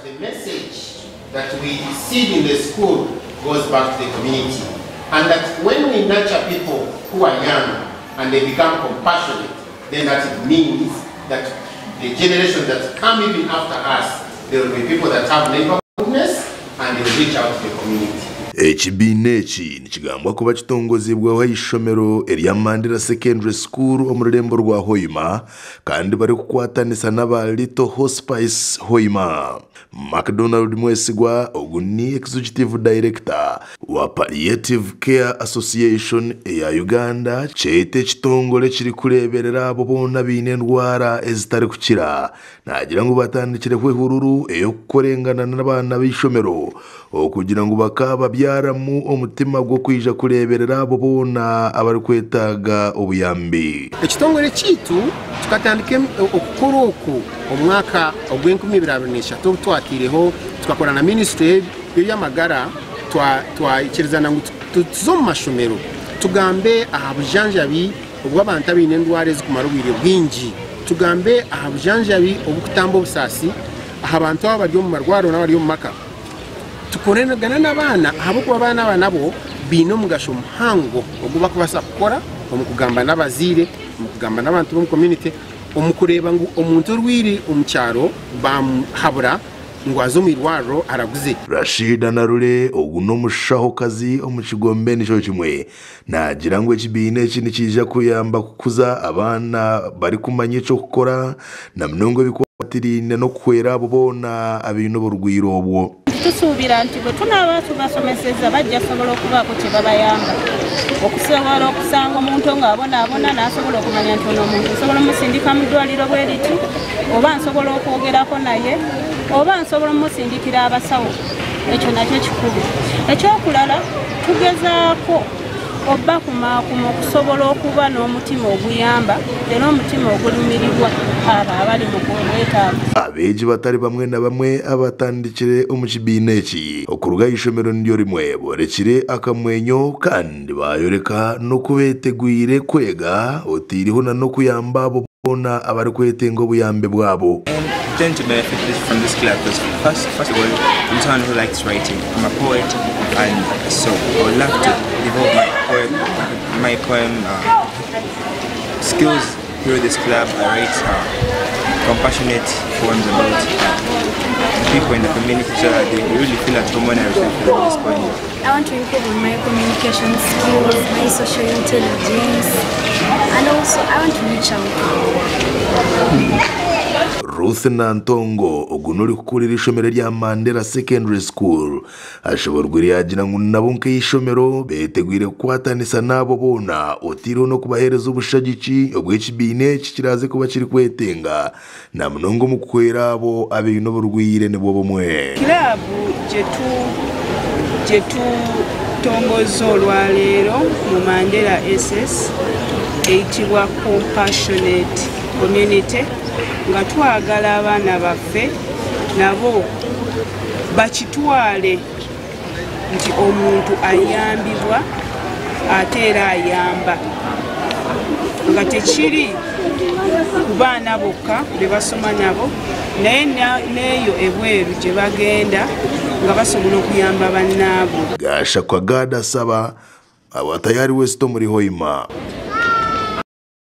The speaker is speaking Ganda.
that the message that we see in the school goes back to the community. And that when we nurture people who are young and they become compassionate, then that means that the generation that come even after us, there will be people that have neighborhoodness and they will reach out to the community. Ekibiina eki nikigambwa kuba kitongozebwaho ishomero erya Mandera Secondary School omu rurembo rwa Hoima kandi bari kukwatanisa n'aba Little Hospice Hoima. McDonald Mwesigwa ogu ni Executive Director wa Palliative Care Association ya Uganda, kyete ekitongole kiri kureberera abo boona biine endwara ezitari kukira nagira ngu batandikire kwehururu eyokukorengana n'abaana b'ishomero okugira ngu bakababyaramu omutima gwo kwija kureberera abo boona abari kwetaaga obuyambi. Ekitongole kiitu tukatandika okukora oku omwaka ogw'2023 twatireho tukakora na Ministry y'Amagara twakirizana ngu tuze mu mashomero tugambe aha bujanjabi obw'abantu abaine endwara ezikumara obwire bwingi, tugambe aha bujanjabi obukutamba obusasi aha bantu abo bari omu marwaro n'abari omu maka, tukorengana n'abaana ahabwokuba abaana aba nabo biine omugasho muhango ogu bakubasa kukora omu kugamba n'abaziire, omu kugamba n'abantu b'omu community, omu kureba ngu omuntu orwire omu kyaro bamuhabura ngo aze omu irwariro araguze. Rashida Narure ogu n'omushahokazi omu kigombe nikyo kimwe nagira ngu ekibiina eki nikija kuyamba kukuza abaana bari kumanya ekyokukora na munonga ebikwatiriine n'okuhwera abo boona abaine oburwaire obwo. Tusuubira nti bwe tunaaba tubasomeseza bajja sobola okubaako kye babayamba okusobola okusanga omuntu ng'abonaabona n'asobola okumanya nti ono omuntu nsobola omusindika mu ddwaliro bwe liti oba nsobola okwogerako naye oba nsobola omusindikira abasawo. Ekyo nakyo kikulu. Ekyokulala tugezaako obba kumaakuma okusobola okuba n'omutima oguyamba era omutima ogulumirirwa abo abali mu bwetaavu. Abeegi batari bamwe na bamwe abatandikire omu kibiina eki okuruga ishomero ndyo rimwe borekire akamwenyo kandi bayoreka n'okubeetegwire kwega otiriho na n'okuyamba abo boona abari kwetenga obuyambe bwabo. Tend to benefit from this club because first of all, I'm someone who likes writing. I'm a poet, and so I would love to develop my poem skills through this club. I write compassionate poems about people in the community so that they really feel at home when I receive this poem. I want to improve on my communication skills, my social intelligence, and also I want to reach out. Ruth Nantongo ogu nuri kukurira ishomero rya Mandera Secondary School ashoborwa yagira ngu nabo nk'ishomero betegwire kwatanisa nabo bona otiriho no kubahereza ubushagiki obw'ekibiina eki kiraze kuba kiri kwetenga na munongo mu kukwera abo abaine oburwaire nibwo bumwe. Kilabu jetu tongoza olwaleero mu Mandera SS eyitibwa Compassionate Community nga twagala abaana baffe nabo bakitwale nti omuntu ayambibwa ate era ayamba nga tekiri ku baana bokka be basoma nabo naye neeyo ebweru gye bagenda nga basobola okuyamba bannaabo. Gasha kwa Gada Saba awatayari Westo muri Hoima.